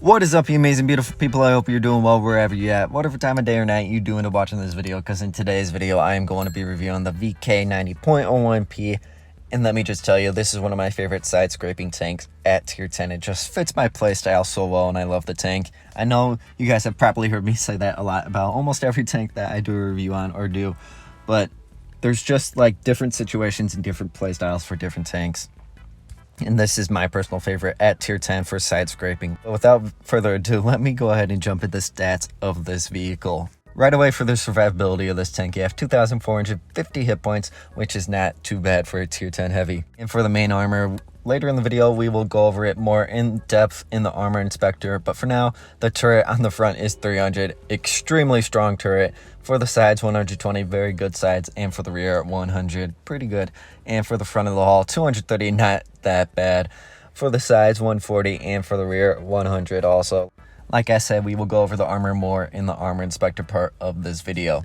What is up, you amazing, beautiful people? I hope you're doing well wherever you're at, whatever time of day or night you do end up watching this video, because in today's video, I am going to be reviewing the VK90.01P, and let me just tell you, this is one of my favorite side-scraping tanks at tier 10. It just fits my playstyle so well, and I love the tank. I know you guys have probably heard me say that a lot about almost every tank that I do a review on or do, but there's just like different situations and different playstyles for different tanks. And this is my personal favorite at tier 10 for side scraping. But without further ado, let me go ahead and jump into the stats of this vehicle. Right away, for the survivability of this tank, you have 2,450 hit points, which is not too bad for a tier 10 heavy. And for the main armor, later in the video, we will go over it more in depth in the armor inspector. But for now, the turret on the front is 300, extremely strong turret. For the sides, 120, very good sides. And for the rear, 100, pretty good. And for the front of the hull, 230, not that bad. For the sides, 140, and for the rear, 100 also. Like I said, we will go over the armor more in the armor inspector part of this video.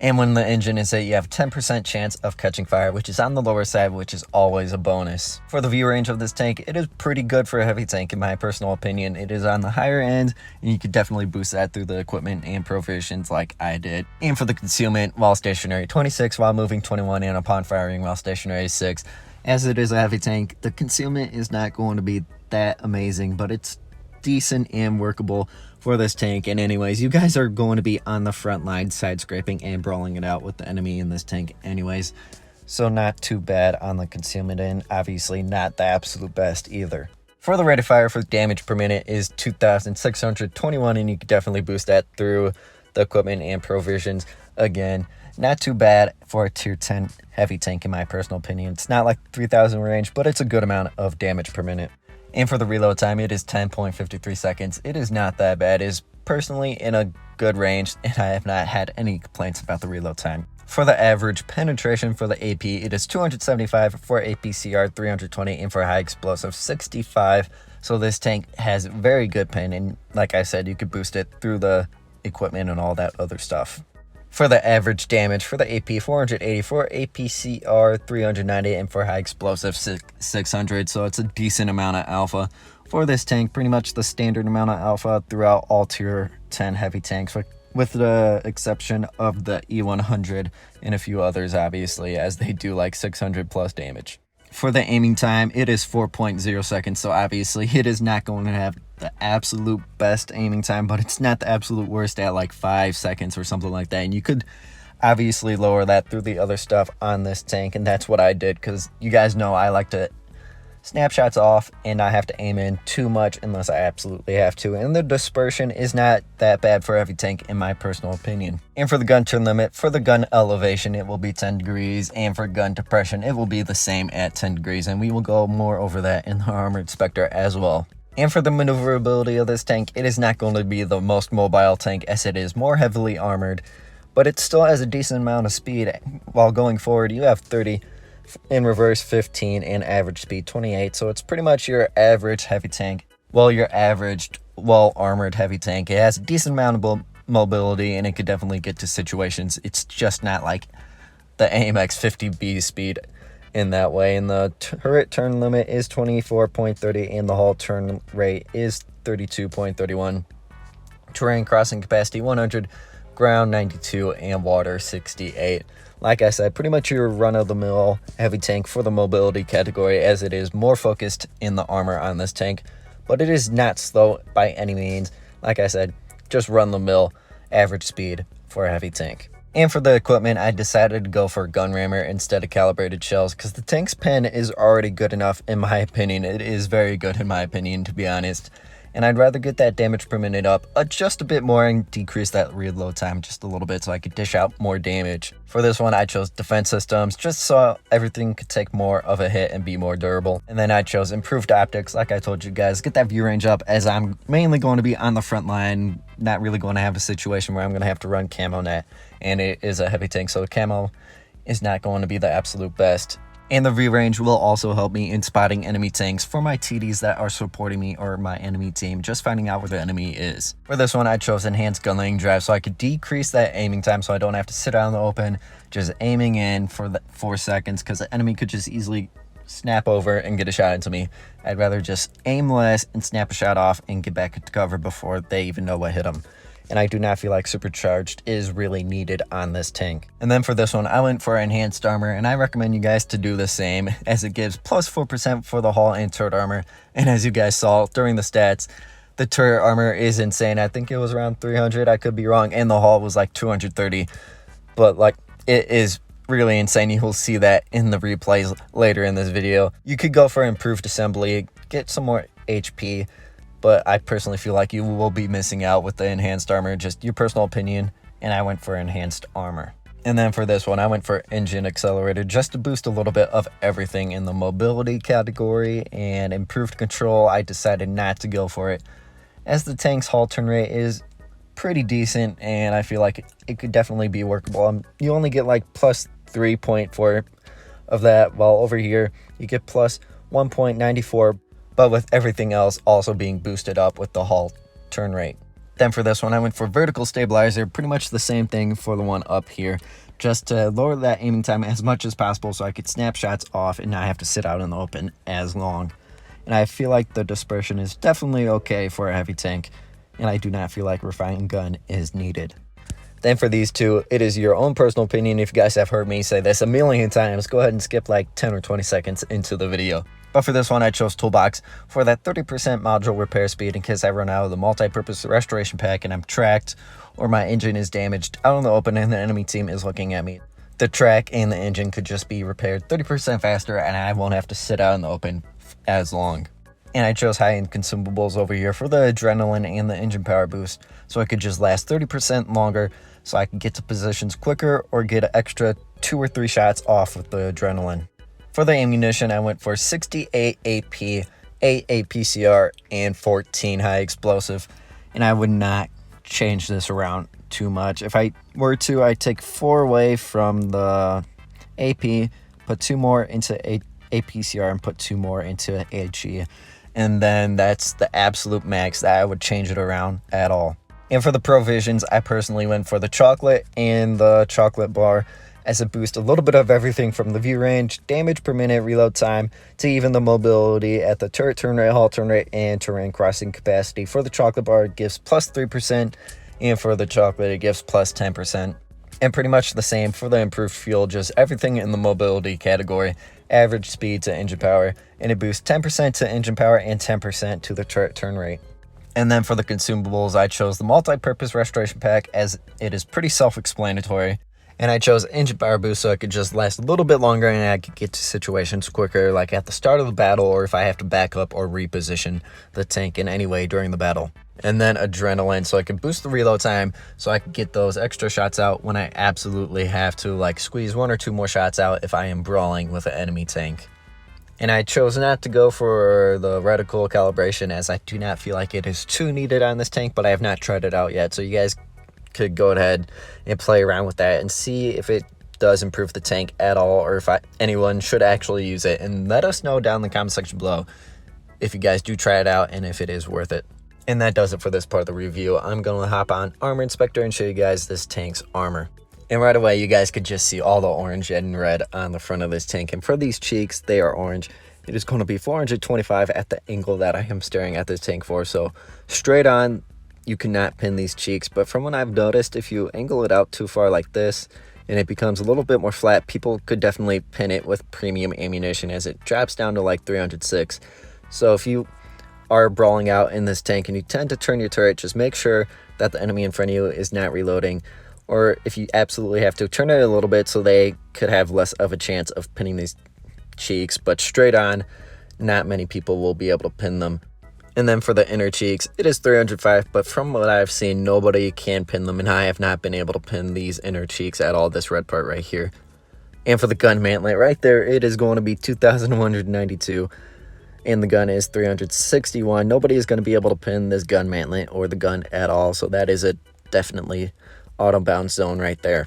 And when the engine is hit, you have 10% chance of catching fire, which is on the lower side, which is always a bonus. For the view range of this tank, it is pretty good for a heavy tank in my personal opinion. It is on the higher end, and you could definitely boost that through the equipment and provisions like I did. And for the concealment, while stationary, 26, while moving 21, and upon firing while stationary 6. As it is a heavy tank, the concealment is not going to be that amazing, but it's decent and workable for this tank. And anyways, you guys are going to be on the front line side scraping and brawling it out with the enemy in this tank anyways, so not too bad on the concealment end. Obviously not the absolute best either. For the rate of fire for damage per minute is 2,621, and you can definitely boost that through the equipment and provisions. Again, not too bad for a tier 10 heavy tank in my personal opinion. It's not like 3,000 range, but it's a good amount of damage per minute. And for the reload time, it is 10.53 seconds. It is not that bad. It is personally in a good range, and I have not had any complaints about the reload time. For the average penetration for the AP, it is 275, for APCR 320, and for high explosive 65. So this tank has very good pen, and like I said, you could boost it through the equipment and all that other stuff. For the average damage, for the AP 484, APCR 390, and for high explosive 600, so it's a decent amount of alpha for this tank, pretty much the standard amount of alpha throughout all tier 10 heavy tanks, with the exception of the E100 and a few others obviously, as they do like 600 plus damage. For the aiming time, it is 4.0 seconds, so obviously it is not going to have the absolute best aiming time, but it's not the absolute worst at like 5 seconds or something like that. And you could obviously lower that through the other stuff on this tank, and that's what I did, because you guys know I like to snapshots off and not have to aim in too much unless I absolutely have to. And the dispersion is not that bad for a heavy tank in my personal opinion. And for the gun turn limit, for the gun elevation, it will be 10 degrees, and for gun depression, it will be the same at 10 degrees, and we will go more over that in the armor inspector as well. And for the maneuverability of this tank, it is not going to be the most mobile tank, as it is more heavily armored, but it still has a decent amount of speed. While going forward, you have 30, in reverse 15, and average speed 28, so it's pretty much your average heavy tank. Well, your average well-armored heavy tank. It has a decent amount of mobility, and it could definitely get to situations. It's just not like the AMX 50B speed in that way. And the turret turn limit is 24.30, and the hull turn rate is 32.31. Terrain crossing capacity 100, ground 92, and water 68. Like I said, pretty much your run-of-the-mill heavy tank for the mobility category, as it is more focused in the armor on this tank, but it is not slow by any means. Like I said, just run-the-mill average speed for a heavy tank. And for the equipment, I decided to go for gun rammer instead of calibrated shells, because the tank's pen is already good enough in my opinion. It is very good in my opinion, to be honest. And I'd rather get that damage per minute up just a bit more and decrease that reload time just a little bit so I could dish out more damage. For this one, I chose defense systems just so everything could take more of a hit and be more durable. And then I chose improved optics, like I told you guys, get that view range up, as I'm mainly going to be on the front line, not really going to have a situation where I'm going to have to run camo net, and it is a heavy tank, so the camo is not going to be the absolute best. And the view range will also help me in spotting enemy tanks for my TDs that are supporting me or my enemy team, just finding out where the enemy is. For this one, I chose enhanced gun laying drive so I could decrease that aiming time so I don't have to sit out in the open just aiming in for the 4 seconds, because the enemy could just easily snap over and get a shot into me. I'd rather just aim less and snap a shot off and get back into cover before they even know what hit them. And I do not feel like supercharged is really needed on this tank. And then for this one, I went for enhanced armor, and I recommend you guys to do the same, as it gives plus 4% for the hull and turret armor. And as you guys saw during the stats, the turret armor is insane. I think it was around 300, I could be wrong, and the hull was like 230. But like, it is really insane. You will see that in the replays later in this video. You could go for improved assembly, get some more HP, but I personally feel like you will be missing out with the enhanced armor, just your personal opinion, and I went for enhanced armor. And then for this one, I went for engine accelerator, just to boost a little bit of everything in the mobility category, and improved control, I decided not to go for it, as the tank's hull turn rate is pretty decent, and I feel like it could definitely be workable. You only get like plus 3.4 of that, while over here you get plus 1.94, but with everything else also being boosted up with the hull turn rate. Then for this one, I went for vertical stabilizer, pretty much the same thing for the one up here, just to lower that aiming time as much as possible so I could snap shots off and not have to sit out in the open as long. And I feel like the dispersion is definitely okay for a heavy tank, and I do not feel like refined gun is needed. Then for these two, it is your own personal opinion. If you guys have heard me say this a million times, go ahead and skip like 10 or 20 seconds into the video. But for this one, I chose Toolbox for that 30% module repair speed in case I run out of the multi-purpose restoration pack and I'm tracked, or my engine is damaged out in the open and the enemy team is looking at me. The track and the engine could just be repaired 30% faster, and I won't have to sit out in the open as long. And I chose high-end consumables over here for the adrenaline and the engine power boost, so it could just last 30% longer, so I can get to positions quicker or get an extra 2 or 3 shots off with the adrenaline. For the ammunition, I went for 68 AP, 8 APCR, and 14 high explosive, and I would not change this around too much. If I were to, I'd take 4 away from the AP, put 2 more into APCR, and put 2 more into AG, and then that's the absolute max that I would change it around at all. And for the provisions, I personally went for the chocolate and the chocolate bar, as it boosts a little bit of everything from the view range, damage per minute, reload time, to even the mobility at the turret turn rate, hull turn rate, and terrain crossing capacity. For the chocolate bar, it gives plus 3%, and for the chocolate, it gives plus 10%. And pretty much the same for the improved fuel, just everything in the mobility category, average speed to engine power, and it boosts 10% to engine power and 10% to the turret turn rate. And then for the consumables, I chose the multi-purpose restoration pack, as it is pretty self-explanatory. And I chose engine power boost so it could just last a little bit longer and I could get to situations quicker, like at the start of the battle, or if I have to back up or reposition the tank in any way during the battle. And then adrenaline, so I can boost the reload time so I can get those extra shots out when I absolutely have to, like squeeze 1 or 2 more shots out if I am brawling with an enemy tank. And I chose not to go for the reticle calibration, as I do not feel like it is too needed on this tank, but I have not tried it out yet, so you guys could go ahead and play around with that and see if it does improve the tank at all, or if anyone should actually use it, and let us know down in the comment section below if you guys do try it out and if it is worth it. And that does it for this part of the review. I'm going to hop on Armor Inspector and show you guys this tank's armor. And right away, you guys could just see all the orange and red on the front of this tank. And for these cheeks, they are orange. It is going to be 425 at the angle that I am staring at this tank for. So straight on, you cannot pin these cheeks. But from what I've noticed, if you angle it out too far like this, and it becomes a little bit more flat, people could definitely pin it with premium ammunition, as it drops down to like 306. So if you are brawling out in this tank and you tend to turn your turret, just make sure that the enemy in front of you is not reloading, or if you absolutely have to, turn it a little bit so they could have less of a chance of pinning these cheeks. But straight on, not many people will be able to pin them. And then for the inner cheeks, it is 305, but from what I've seen, nobody can pin them, and I have not been able to pin these inner cheeks at all, this red part right here. And for the gun mantlet right there, it is going to be 2,192. And the gun is 361. Nobody is going to be able to pin this gun mantlet or the gun at all, so that is a definitely auto bounce zone right there.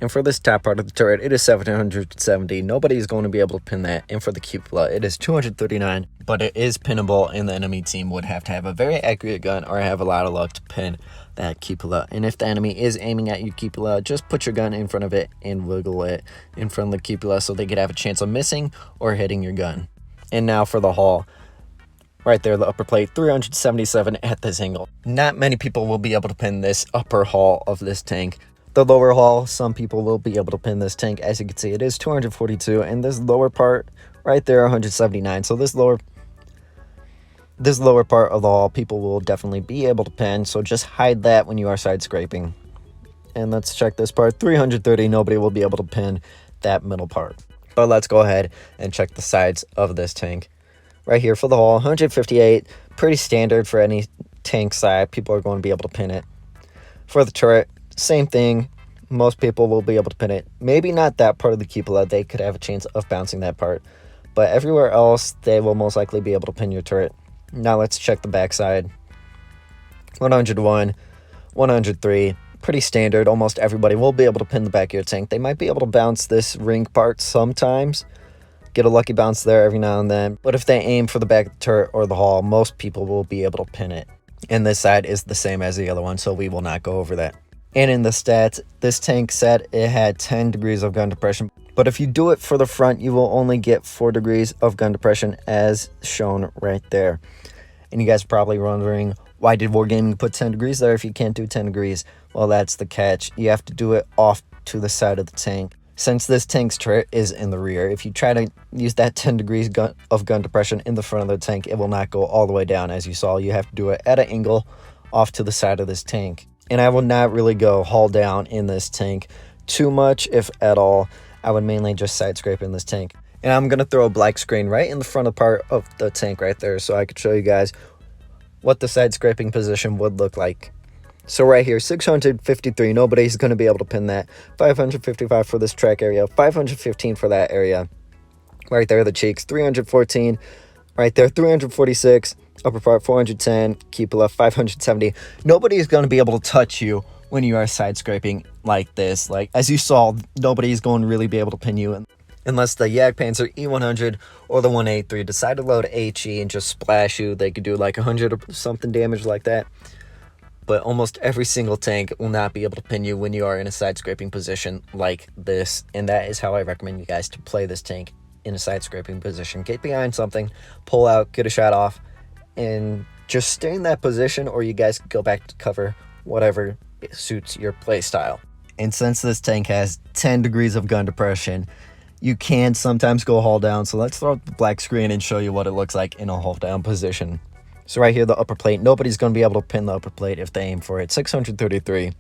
And for this top part of the turret, it is 770. Nobody's going to be able to pin that. And for the cupola, it is 239. But it is pinnable, and the enemy team would have to have a very accurate gun or have a lot of luck to pin that cupola. And if the enemy is aiming at your cupola, just put your gun in front of it and wiggle it in front of the cupola so they could have a chance of missing or hitting your gun. And now for the hull. Right there, the upper plate, 377 at this angle. Not many people will be able to pin this upper hull of this tank. The lower hull, some people will be able to pin this tank. As you can see, it is 242, and this lower part right there, 179. So this lower part of the hull, people will definitely be able to pin. So just hide that when you are side scraping. And let's check this part, 330. Nobody will be able to pin that middle part. But let's go ahead and check the sides of this tank. Right here for the hull, 158, pretty standard for any tank side. People are going to be able to pin it. For the turret, same thing. Most people will be able to pin it. Maybe not that part of the cupola. They could have a chance of bouncing that part. But everywhere else, they will most likely be able to pin your turret. Now let's check the backside. 101, 103, pretty standard. Almost everybody will be able to pin the back of your tank. They might be able to bounce this ring part sometimes. Get a lucky bounce there every now and then. But if they aim for the back of the turret or the hull, most people will be able to pin it. And this side is the same as the other one, so we will not go over that. And in the stats, this tank said it had 10 degrees of gun depression. But if you do it for the front, you will only get 4 degrees of gun depression as shown right there. And you guys are probably wondering, why did Wargaming put 10 degrees there if you can't do 10 degrees? Well, that's the catch. You have to do it off to the side of the tank. Since this tank's turret is in the rear, if you try to use that 10 degrees of gun depression in the front of the tank, it will not go all the way down. As you saw, you have to do it at an angle off to the side of this tank. And I will not really go hull down in this tank too much, if at all. I would mainly just side scrape in this tank. And I'm going to throw a black screen right in the front of part of the tank right there so I could show you guys what the side scraping position would look like. So right here, 653, nobody's going to be able to pin that. 555 for this track area, 515 for that area. Right there, the cheeks, 314. Right there, 346. Upper part, 410. Cupola, 570. Nobody's going to be able to touch you when you are side scraping like this. Like, as you saw, nobody's going to really be able to pin you unless the Jagdpanzer E100 or the 183 decide to load HE and just splash you. They could do like 100 or something damage like that. But almost every single tank will not be able to pin you when you are in a side scraping position like this. And that is how I recommend you guys to play this tank, in a side scraping position. Get behind something, pull out, get a shot off, and just stay in that position, or you guys can go back to cover, whatever suits your play style. And since this tank has 10 degrees of gun depression, you can sometimes go hull down. So let's throw up the black screen and show you what it looks like in a hull down position. So right here, the upper plate, nobody's going to be able to pin the upper plate if they aim for it. 633.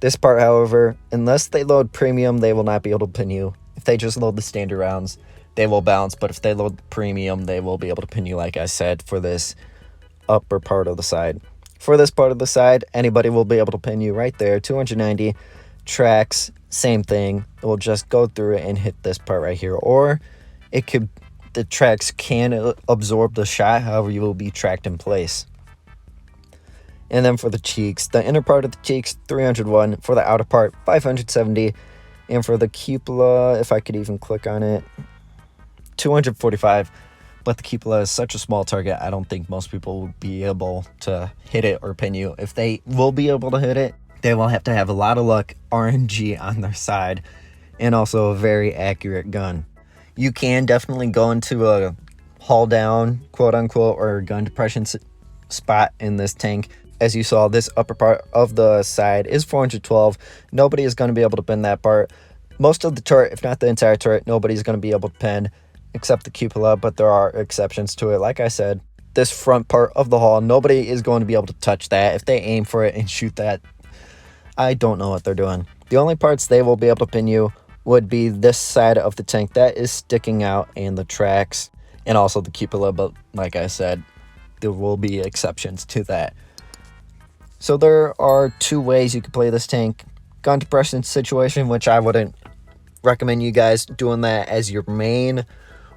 This part, however, unless they load premium, they will not be able to pin you. If they just load the standard rounds, they will bounce. But if they load premium, they will be able to pin you, like I said, for this upper part of the side. For this part of the side, anybody will be able to pin you right there. 290 tracks, same thing. It will just go through it and hit this part right here. Or it could... the tracks can absorb the shot, however you will be tracked in place. And then for the cheeks, the inner part of the cheeks, 301. For the outer part, 570. And for the cupola, if I could even click on it, 245. But the cupola is such a small target, I don't think most people will be able to hit it or pin you. If they will be able to hit it, they will have to have a lot of luck, RNG on their side, and also a very accurate gun. You can definitely go into a hull down, quote unquote, or gun depression spot in this tank. As you saw, this upper part of the side is 412. Nobody is going to be able to pin that part. Most of the turret, if not the entire turret, nobody's going to be able to pin except the cupola, but there are exceptions to it. Like I said, this front part of the hull, nobody is going to be able to touch that. If they aim for it and shoot that, I don't know what they're doing. The only parts they will be able to pin you would be this side of the tank that is sticking out, and the tracks, and also the cupola. But like I said, there will be exceptions to that. So there are two ways you can play this tank. Gun depression situation, which I wouldn't recommend you guys doing that as your main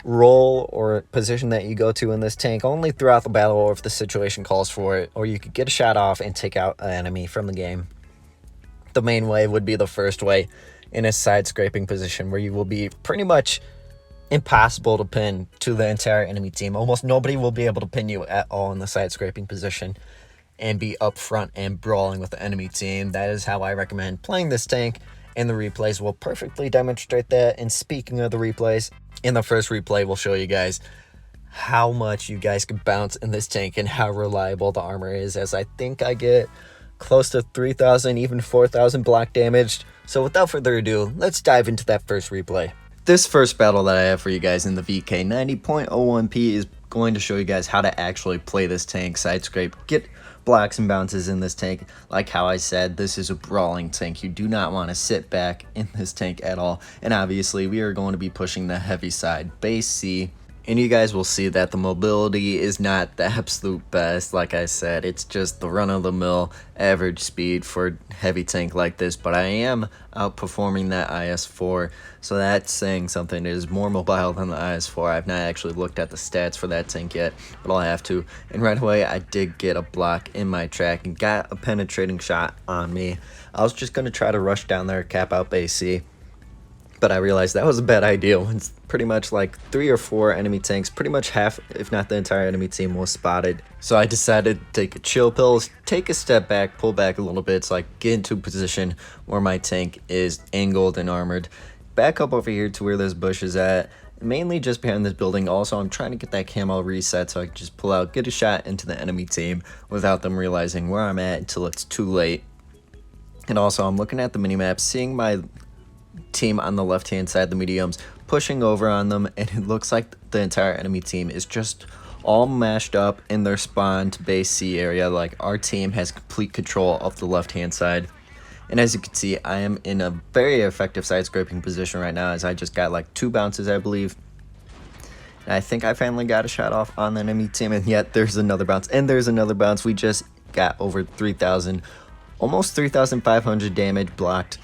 role or position that you go to in this tank, only throughout the battle or if the situation calls for it, or you could get a shot off and take out an enemy from the game. The main way would be the first way. in a side scraping position where you will be pretty much impossible to pin to the entire enemy team. Almost nobody will be able to pin you at all in the side scraping position and be up front and brawling with the enemy team. That is how I recommend playing this tank, and the replays will perfectly demonstrate that. And speaking of the replays, in the first replay we'll show you guys how much you guys can bounce in this tank and how reliable the armor is, as I think I get close to 3,000, even 4,000 block damaged. So without further ado, let's dive into that first replay. This first battle that I have for you guys in the VK 90.01p is going to show you guys how to actually play this tank, side scrape, get blocks and bounces in this tank. Like how I said, this is a brawling tank. You do not want to sit back in this tank at all. And obviously we are going to be pushing the heavy side, base C. And you guys will see that the mobility is not the absolute best. Like I said, it's just the run-of-the-mill average speed for heavy tank like this. But I am outperforming that IS-4, so that's saying something. It is more mobile than the IS-4. I've not actually looked at the stats for that tank yet, but I'll have to. And right away, I did get a block in my track and got a penetrating shot on me. I was just going to try to rush down there, cap out base C. But I realized that was a bad idea when pretty much like 3 or 4 enemy tanks, pretty much half, if not the entire enemy team, was spotted. So I decided to take a chill pill, take a step back, pull back a little bit so I get into a position where my tank is angled and armored. Back up over here to where this bush is at, mainly just behind this building. Also, I'm trying to get that camo reset so I can just pull out, get a shot into the enemy team without them realizing where I'm at until it's too late. And also, I'm looking at the minimap, seeing my team on the left hand side, the mediums, pushing over on them, and it looks like the entire enemy team is just all mashed up in their spawn to base C area. Like, our team has complete control of the left hand side. And as you can see, I am in a very effective side scraping position right now, as I just got like 2 bounces, I believe. And I think I finally got a shot off on the enemy team, and yet there's another bounce, and there's another bounce. We just got over 3,000, almost 3,500 damage blocked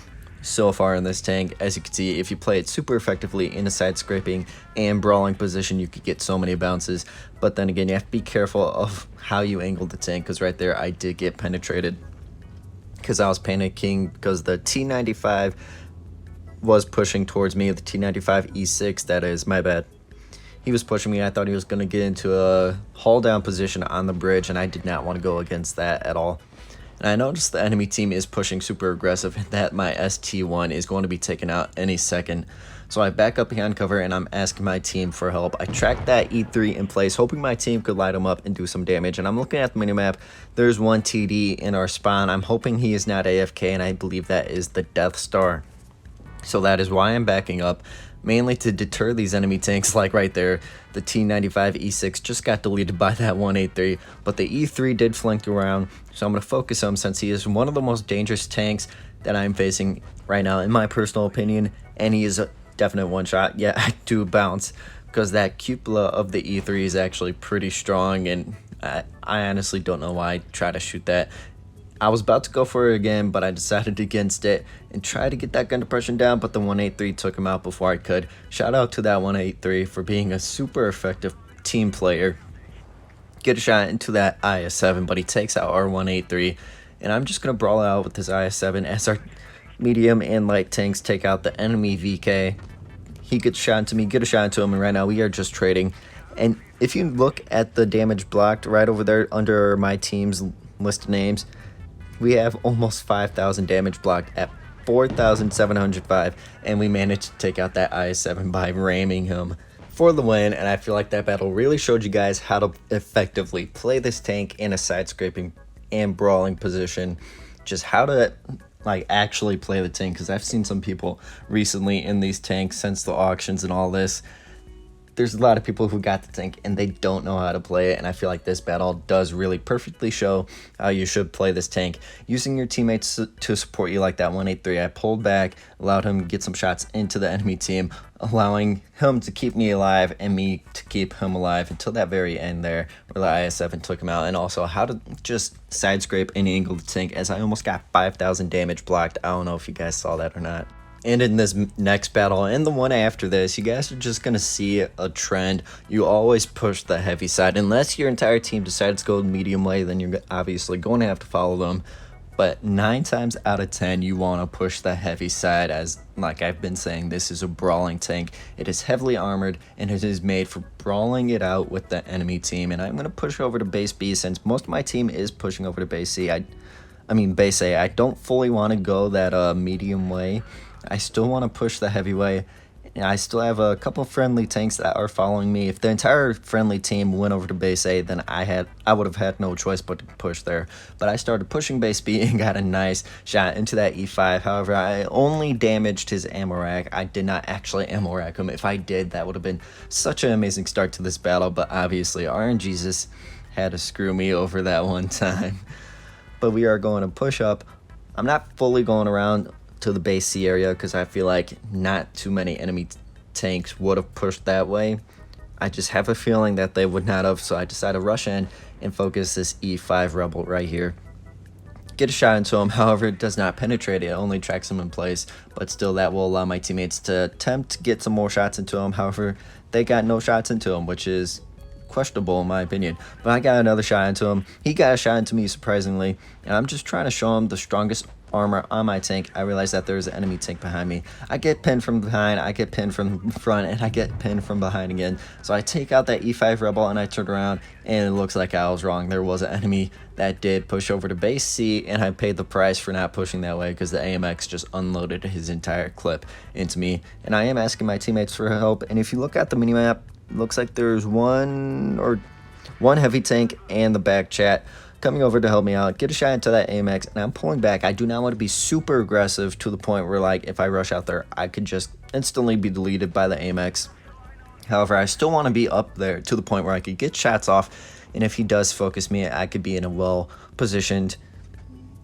so far in this tank. As you can see, if you play it super effectively in a side scraping and brawling position, you could get so many bounces. But then again, you have to be careful of how you angle the tank, because right there I did get penetrated because I was panicking because the T95 was pushing towards me. The T95 E6, that is, my bad. He was pushing me. I thought he was going to get into a haul down position on the bridge, and I did not want to go against that at all. And I noticed the enemy team is pushing super aggressive, and that my ST1 is going to be taken out any second. So I back up behind cover, and I'm asking my team for help. I tracked that E3 in place, hoping my team could light him up and do some damage. And I'm looking at the minimap. There's one TD in our spawn. I'm hoping he is not AFK, and I believe that is the Death Star. So that is why I'm backing up, mainly to deter these enemy tanks. Like right there, the T95 E6 just got deleted by that 183, but the E3 did flank around, so I'm going to focus him since he is one of the most dangerous tanks that I'm facing right now, in my personal opinion, and he is a definite one-shot. Yeah, I do bounce, because that cupola of the E3 is actually pretty strong, and I honestly don't know why I try to shoot that. I was about to go for it again, but I decided against it and try to get that gun depression down, but the 183 took him out before I could. Shout out to that 183 for being a super effective team player. Get a shot into that IS-7, but he takes out our 183, and I'm just going to brawl out with this IS-7 as our medium and light tanks take out the enemy VK. He gets shot into me, get a shot into him, and right now we are just trading. And if you look at the damage blocked right over there under my team's list of names, we have almost 5,000 damage blocked at 4,705, and we managed to take out that IS-7 by ramming him for the win. And I feel like that battle really showed you guys how to effectively play this tank in a side scraping and brawling position, just how to like actually play the tank, because I've seen some people recently in these tanks since the auctions and all this. There's a lot of people who got the tank and they don't know how to play it, and I feel like this battle does really perfectly show how you should play this tank, using your teammates to support you like that 183. I pulled back, allowed him to get some shots into the enemy team, allowing him to keep me alive and me to keep him alive until that very end there where the IS-7 took him out. And also how to just side scrape and angle the tank, as I almost got 5,000 damage blocked. I don't know if you guys saw that or not. And in this next battle and the one after this, you guys are just going to see a trend. You always push the heavy side. Unless your entire team decides to go medium way, then you're obviously going to have to follow them. But 9 times out of 10, you want to push the heavy side, as like I've been saying, this is a brawling tank. It is heavily armored, and it is made for brawling it out with the enemy team. And I'm going to push over to base B, since most of my team is pushing over to base C. I mean base A. I don't fully want to go that medium way. I still want to push the heavy way. I still have a couple friendly tanks that are following me. If the entire friendly team went over to base A, then I would have had no choice but to push there. But I started pushing base B and got a nice shot into that E5. However, I only damaged his ammo rack. I did not actually ammo rack him. If I did, that would have been such an amazing start to this battle. But obviously, RNGesus had to screw me over that one time. But we are going to push up. I'm not fully going around to the base C area because I feel like not too many enemy tanks would have pushed that way. I just have a feeling that they would not have, so I decided to rush in and focus this E5 rebel right here. Get a shot into him, however it does not penetrate, it only tracks him in place, but still that will allow my teammates to attempt to get some more shots into him. However, they got no shots into him, which is questionable in my opinion. But I got another shot into him. He got a shot into me, surprisingly, and I'm just trying to show him the strongest armor on my tank. I realize that there's an enemy tank behind me. I get pinned from behind, I get pinned from front, and I get pinned from behind again. So I take out that E5 rebel and I turn around, and it looks like I was wrong. There was an enemy that did push over to base C, and I paid the price for not pushing that way because the AMX just unloaded his entire clip into me. And I am asking my teammates for help, and if you look at the minimap, it looks like there's one heavy tank and the back chat coming over to help me out, get a shot into that AMX, and I'm pulling back. I do not want to be super aggressive to the point where, like, if I rush out there, I could just instantly be deleted by the AMX. However, I still want to be up there to the point where I could get shots off, and if he does focus me, I could be in a well-positioned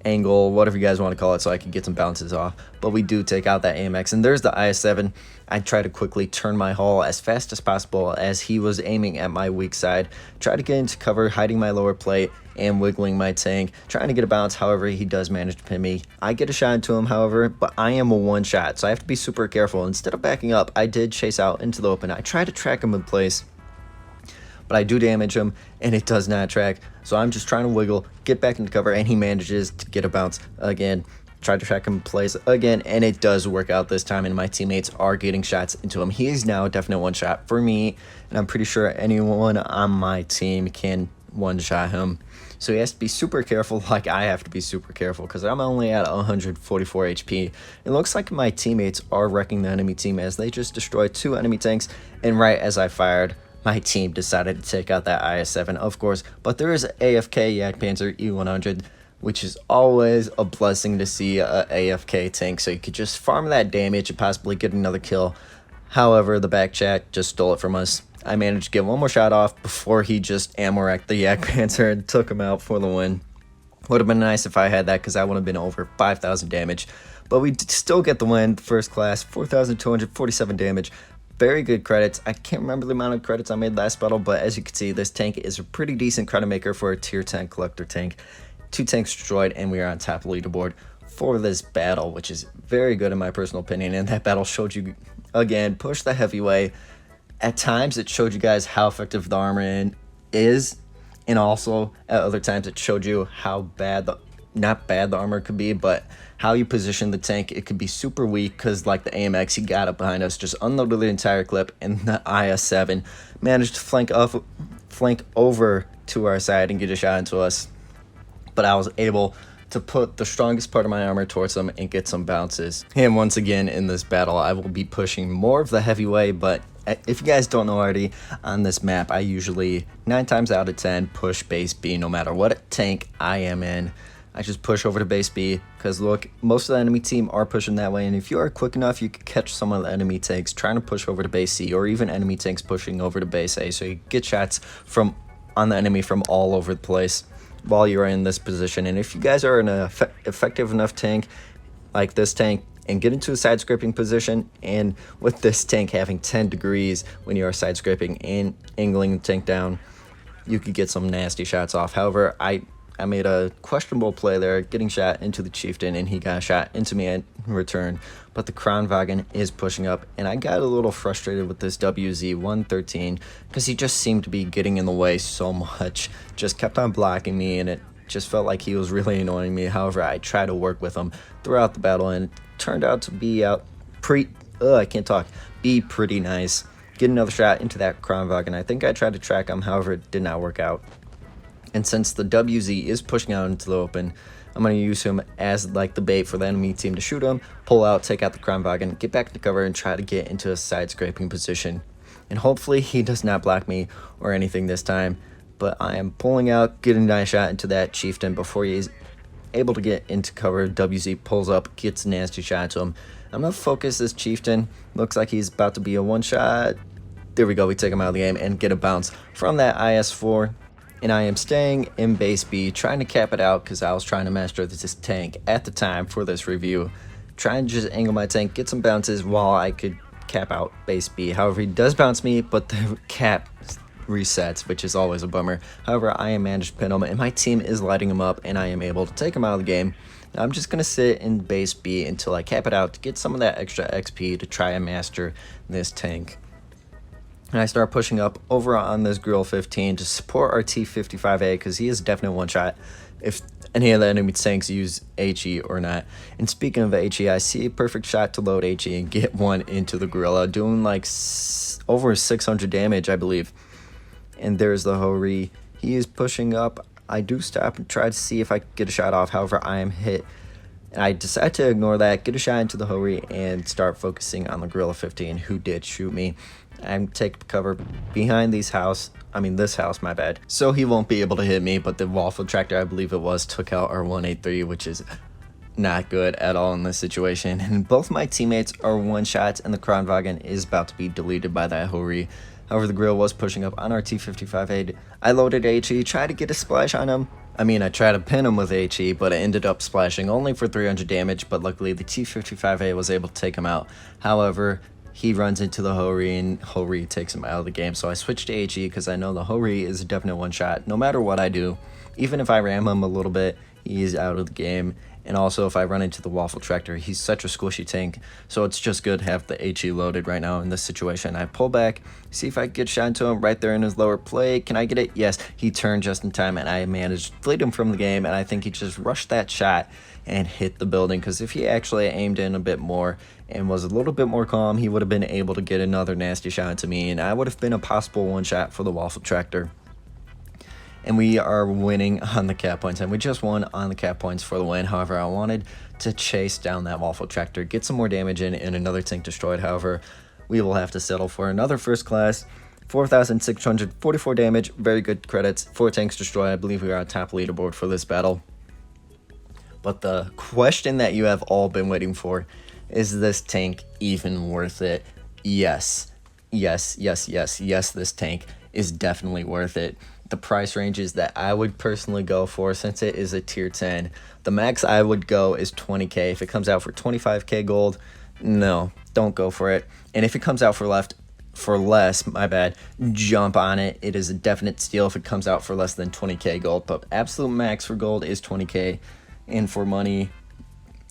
angle, whatever you guys want to call it, so I can get some bounces off. But we do take out that AMX, and there's the IS-7. I try to quickly turn my hull as fast as possible as he was aiming at my weak side. Try to get into cover, hiding my lower plate and wiggling my tank, trying to get a bounce. However, he does manage to pin me. I get a shot into him, however, but I am a one shot, so I have to be super careful. Instead of backing up, I did chase out into the open. I try to track him in place, but I do damage him, and it does not track. So I'm just trying to wiggle, get back into cover, and he manages to get a bounce again. Try to track him in place again, and it does work out this time, and my teammates are getting shots into him. He is now a definite one shot for me, and I'm pretty sure anyone on my team can one shot him. So he has to be super careful, like I have to be super careful, because I'm only at 144 HP. It looks like my teammates are wrecking the enemy team as they just destroyed 2 enemy tanks, and right as I fired, my team decided to take out that IS-7, of course. But there is AFK Jagdpanzer E100, which is always a blessing to see a AFK tank, so you could just farm that damage and possibly get another kill. However, the back chat just stole it from us. I managed to get one more shot off before he just ammo racked the Jagdpanzer and took him out for the win. Would have been nice if I had that, because I would have been over 5,000 damage. But we still get the win, first class, 4,247 damage. Very good credits. I can't remember the amount of credits I made last battle, but as you can see, this tank is a pretty decent credit maker for a tier 10 collector tank. 2 tanks destroyed, and we are on top of the leaderboard for this battle, which is very good in my personal opinion. And that battle showed you, again, push the heavyweight. At times, it showed you guys how effective the armor is, and also at other times, it showed you how bad not bad the armor could be, but how you position the tank. It could be super weak, because like the AMX, he got up behind us, just unloaded the entire clip, and the IS-7 managed to flank over to our side and get a shot into us. But I was able to put the strongest part of my armor towards them and get some bounces. And once again, in this battle, I will be pushing more of the heavyweight, but if you guys don't know already, on this map, I usually 9 times out of 10 push base B no matter what tank I am in. I just push over to base B, because look, most of the enemy team are pushing that way, and if you are quick enough, you can catch some of the enemy tanks trying to push over to base C, or even enemy tanks pushing over to base A, so you get shots on the enemy from all over the place while you're in this position. And if you guys are in an effective enough tank like this tank and get into a side scraping position, and with this tank having 10 degrees when you are side scraping and angling the tank down, you could get some nasty shots off. However, I made a questionable play there, getting shot into the chieftain, and he got shot into me in return. But the Kranwagen is pushing up, and I got a little frustrated with this WZ-113 because he just seemed to be getting in the way so much. Just kept on blocking me, and it just felt like he was really annoying me. However, I tried to work with him throughout the battle, and it turned out to be be pretty nice. Get another shot into that Kronwagen. I think I tried to track him, however, it did not work out. And since the WZ is pushing out into the open, I'm going to use him as like the bait for the enemy team to shoot him, pull out, take out the Kronwagen, get back into cover, and try to get into a side scraping position. And hopefully he does not block me or anything this time. But I am pulling out, getting a nice shot into that Chieftain before he is able to get into cover. WZ pulls up, gets a nasty shot to him. I'm going to focus this Chieftain. Looks like he's about to be a one-shot. There we go. We take him out of the game and get a bounce from that IS-4. And I am staying in base B, trying to cap it out because I was trying to master this tank at the time for this review. Trying to just angle my tank, get some bounces while I could cap out base B. However, he does bounce me, but the cap resets, which is always a bummer. However, I am managed to pin him, and my team is lighting him up, and I am able to take him out of the game. Now, I'm just going to sit in base B until I cap it out to get some of that extra XP to try and master this tank. And I start pushing up over on this Grill 15 to support our T55A because he is a definite one-shot if any of the enemy tanks use HE or not. And speaking of HE, I see a perfect shot to load HE and get one into the gorilla, doing like over 600 damage, I believe. And there's the Hori. He is pushing up. I do stop and try to see if I can get a shot off. However, I am hit. And I decide to ignore that, get a shot into the Hori, and start focusing on the Gorilla 15, who did shoot me. I'm taking cover behind this house, my bad. So he won't be able to hit me, but the waffle tractor, I believe it was, took out our 183, which is not good at all in this situation. And both my teammates are one-shots, and the Kronwagen is about to be deleted by that Hori. However, the Grill was pushing up on our T55A. I loaded HE, tried to get a splash on him. I tried to pin him with HE, but it ended up splashing only for 300 damage, but luckily the T55A was able to take him out. However, he runs into the Hori, and Hori takes him out of the game, so I switched to HE because I know the Hori is a definite one-shot. No matter what I do, even if I ram him a little bit, he's out of the game. And also, if I run into the waffle tractor, he's such a squishy tank, so it's just good to have the HE loaded right now in this situation. I pull back, see if I can get a shot into him right there in his lower plate. Can I get it? Yes, he turned just in time, and I managed to fleet him from the game, and I think he just rushed that shot and hit the building, because if he actually aimed in a bit more and was a little bit more calm, he would have been able to get another nasty shot into me, and I would have been a possible one-shot for the waffle tractor. And we are winning on the cap points, and we just won on the cap points for the win. However, I wanted to chase down that waffle tractor, get some more damage in, and another tank destroyed. However, we will have to settle for another first class. 4,644 damage, very good credits. 4 tanks destroyed. I believe we are on top leaderboard for this battle. But the question that you have all been waiting for, is this tank even worth it? Yes, this tank is definitely worth it. The price ranges that I would personally go for, since it is a tier 10, the max I would go is 20k. If it comes out for 25k gold, no, don't go for it. And if it comes out for less, jump on it. It is a definite steal if it comes out for less than 20k gold, but absolute max for gold is 20k, and for money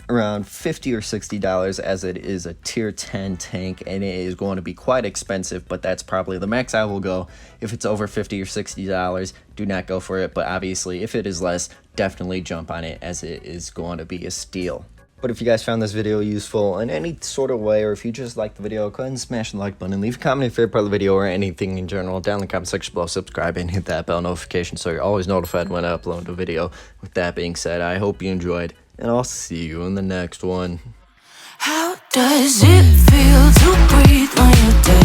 around $50 or $60, as it is a tier 10 tank, and it is going to be quite expensive, but that's probably the max I will go. If it's over $50 or $60, do not go for it, but obviously if it is less, definitely jump on it, as it is going to be a steal. But if you guys found this video useful in any sort of way, or if you just liked the video, go ahead and smash the like button and leave a comment if your favorite part of the video or anything in general down in the comment section below. Subscribe and hit that bell notification so you're always notified when I upload a video. With that being said, I hope you enjoyed, and I'll see you in the next one. How does it feel to breathe when you're dead?